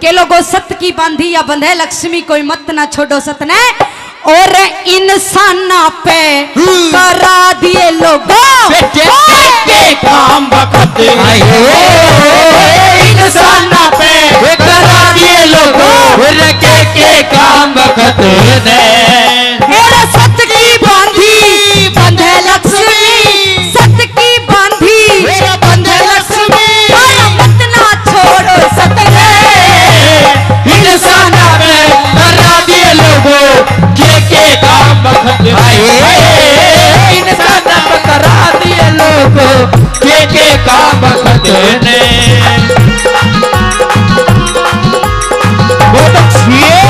के लोगों सत की बांधी या बंधे लक्ष्मी कोई मत ना छोड़ो सतने और इंसाना पे करा दिए लोगों के काम बखत इंसाना पे करा दिए लोगों के काम बखत ने सत की बांधी बंधे लक्ष्मी सत की बांधी बंधे लक्ष्मी मत ना छोड़ो सतने इंसाना पे करा दिए लोगों के काम बखत इंसाना पे करा दिए लोगों के काम बखत ने बहुत अच्छी है।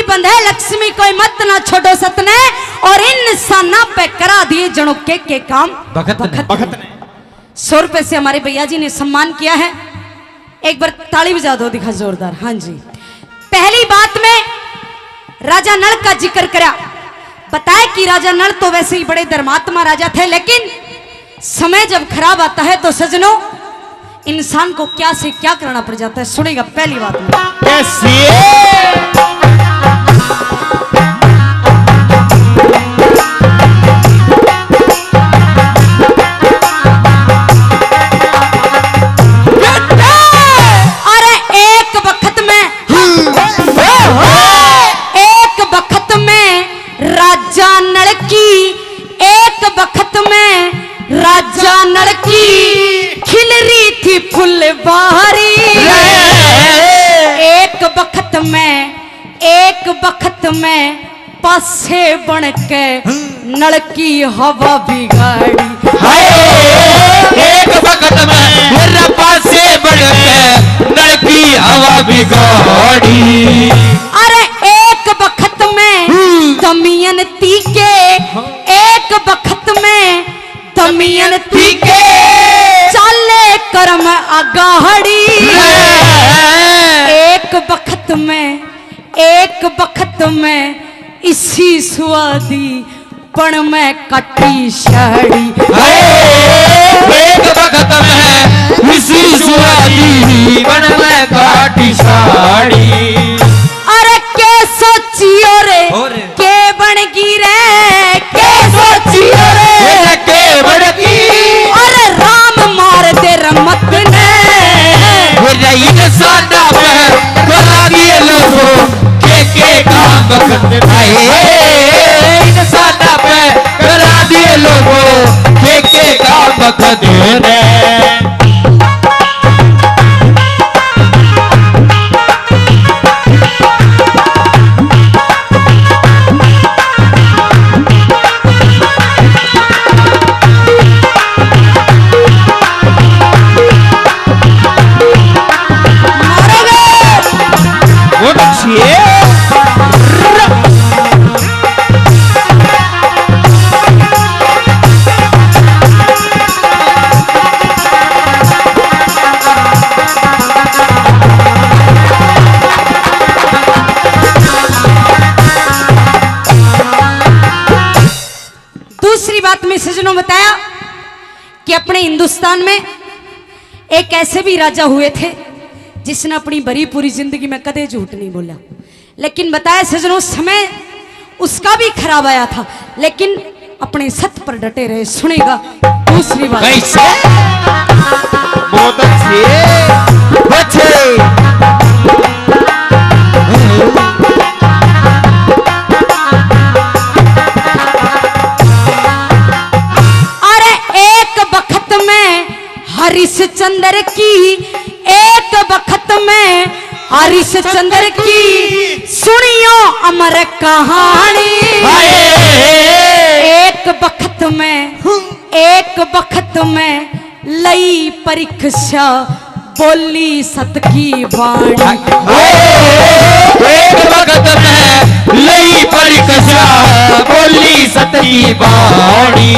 बंधे लक्ष्मी कोई मत ना छोड़ो सतने और इंसाना पे करा दिए जनों के काम बखत ने। 100 रुपए से हमारे भैया जी ने सम्मान किया है। एक बार ताली बजा दो दिखा जोरदार। हाँ जी, पहली बात में राजा नल का जिक्र करा, बताया कि राजा नल तो वैसे ही बड़े धर्मात्मा राजा थे, लेकिन समय जब खराब आता है तो सजनों इंसान को क्या से क्या करना पड़ जाता है। सुनेगा पहली बात में कैसी पासे बन के नलकी हवा बिगाड़ी एक वक्त में मेरा पासे बन के नलकी हवा बिगाड़ी। अरे एक वक्त में दमयंती के एक वक्त में दमयंती के चाले कर्म आगाड़ी एक वक्त में इसी सुआदी पण में कटी साड़ी एक वक्त में इसी सुआदी पण में कटी साड़ी। अरे के सोचियो रे के बन गिरे के सोचियो रे के बड़की अरे राम मार दे रमत ने इंसाना पे करा दिए लोगों के काम बखत इंसाना पे करा दिए लोगों के काम बखत ने। बहुत अच्छी है। दूसरी बात में सजनों बताया कि अपने हिंदुस्तान में एक ऐसे भी राजा हुए थे जिसने अपनी भरी पूरी जिंदगी में कदे झूठ नहीं बोला, लेकिन बताया सजनों समय उसका भी खराब आया था, लेकिन अपने सत्य पर डटे रहे। सुनेगा दूसरी बात कैसे बहुत अच्छी हरिश्चंद्र की एक वक्त में हरिश्चंद्र की सुनियो अमर कहानी एक वक्त में लई परीक्षा बोली सत की वाणी एक वक्त में लई परीक्षा बोली सत की वाणी।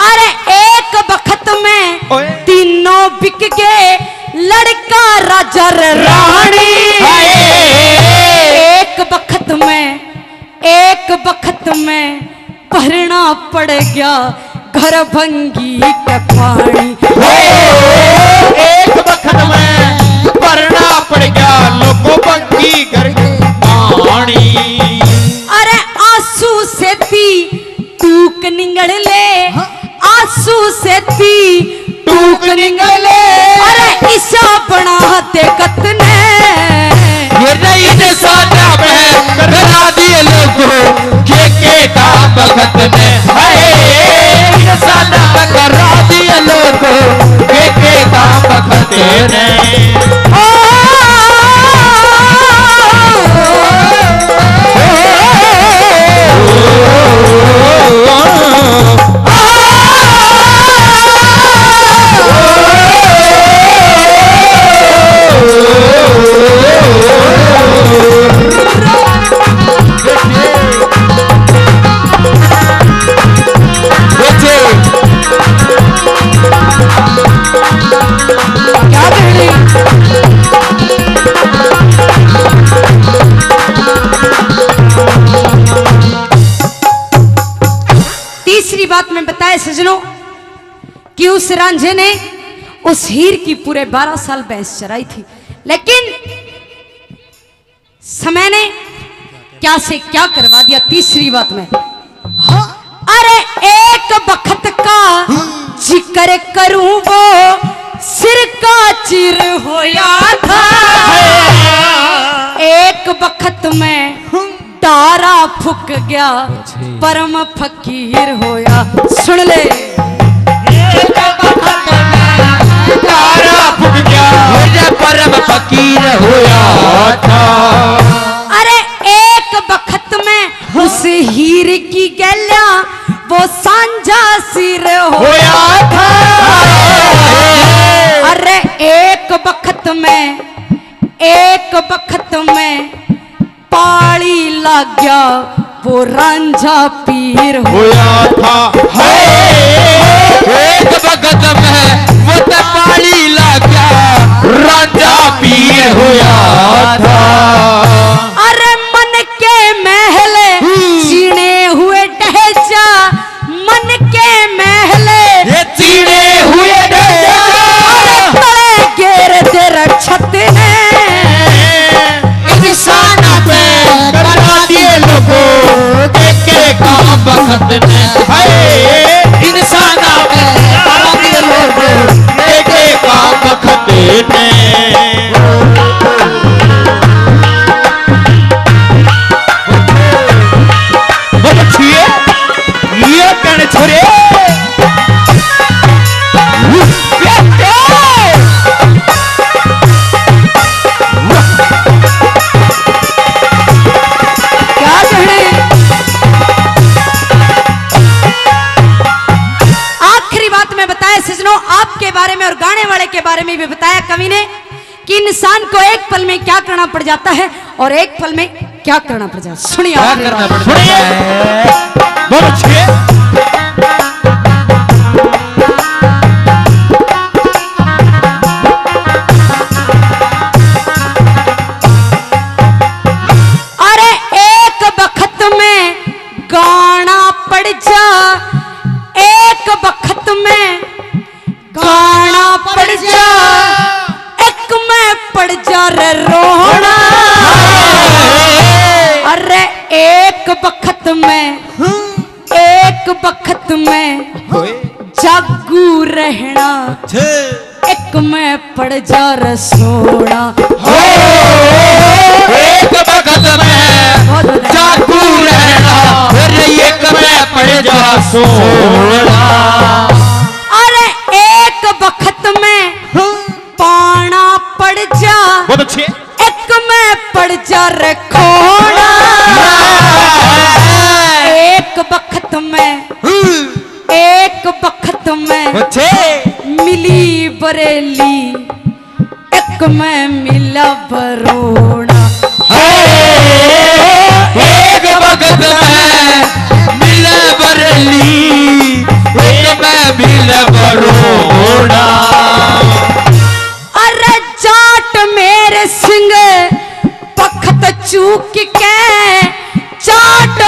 अरे एक वक्त में तीनों बिक गए लड़का राजा रानी। एक बखत में भरना पड़ गया घर भंगी का पानी। एक बखत में भरना पड़ गया लोगों भंगी घर पानी। अरे आंसू से थी टूक निगल ले, आंसू से थी टूक निगले। अरे ईशा बना दे कतने ये नहीं सादा में करा दिए लोगों के काम बखत ने। हाय सादा में करा दिए लोगों के काम बखत ने। तीसरी बात में बताया सजनों कि उस रांझे ने उस हीर की पूरे 12 साल भैंस चराई थी, लेकिन समय ने क्या से क्या करवा दिया। तीसरी बात में अरे एक बखत का जिक्र करूं वो सिर का चिर होया था। एक बखत में तारा फूक गया परम फकीर होया। सुन ले तारा फूक गया परम फकीर होया था। अरे एक बखत में उस हीर की गैल्या वो सांझा सिर होया था। अरे एक बखत में पाली लग गया वो रांझा पीर होया था। एक बखत में वो पाली लग गया रांझा पीर होया था। अरे मन के महल चीने हुए ढहजा, मन के महल चीने हुए तले घेर तेरा छत है। इंसान पे करा दिए लोगों के काम बखत ने। इंसान पे करा दिए लोगों के काम बखत ने। ये कण छोरे आपके बारे में और गाने वाले के बारे में भी बताया कवि ने कि इंसान को एक पल में क्या करना पड़ जाता है और एक पल में क्या करना पड़ जाता है। सुनिए बहुत अच्छे। अरे एक बखत में गाना पड़ जा, एक बखत में गाना पड़ जा, एक में पड़ जा रे रोना। अरे एक बखत में जागू रहना, एक में पड़ जा रे सोना। एक बखत में जागू रहना, एक में पड़ जा सोना। बखत में पाना पड़ जा, बहुत अच्छे। एक में पड़ जा रे खोना। एक बखत में मिली बरेली, एक में मिला बरोड़ा। एक बखत में मिला बरेली, एक में मिला बरोड़ा। अरे सिंह पखत चूक के चाट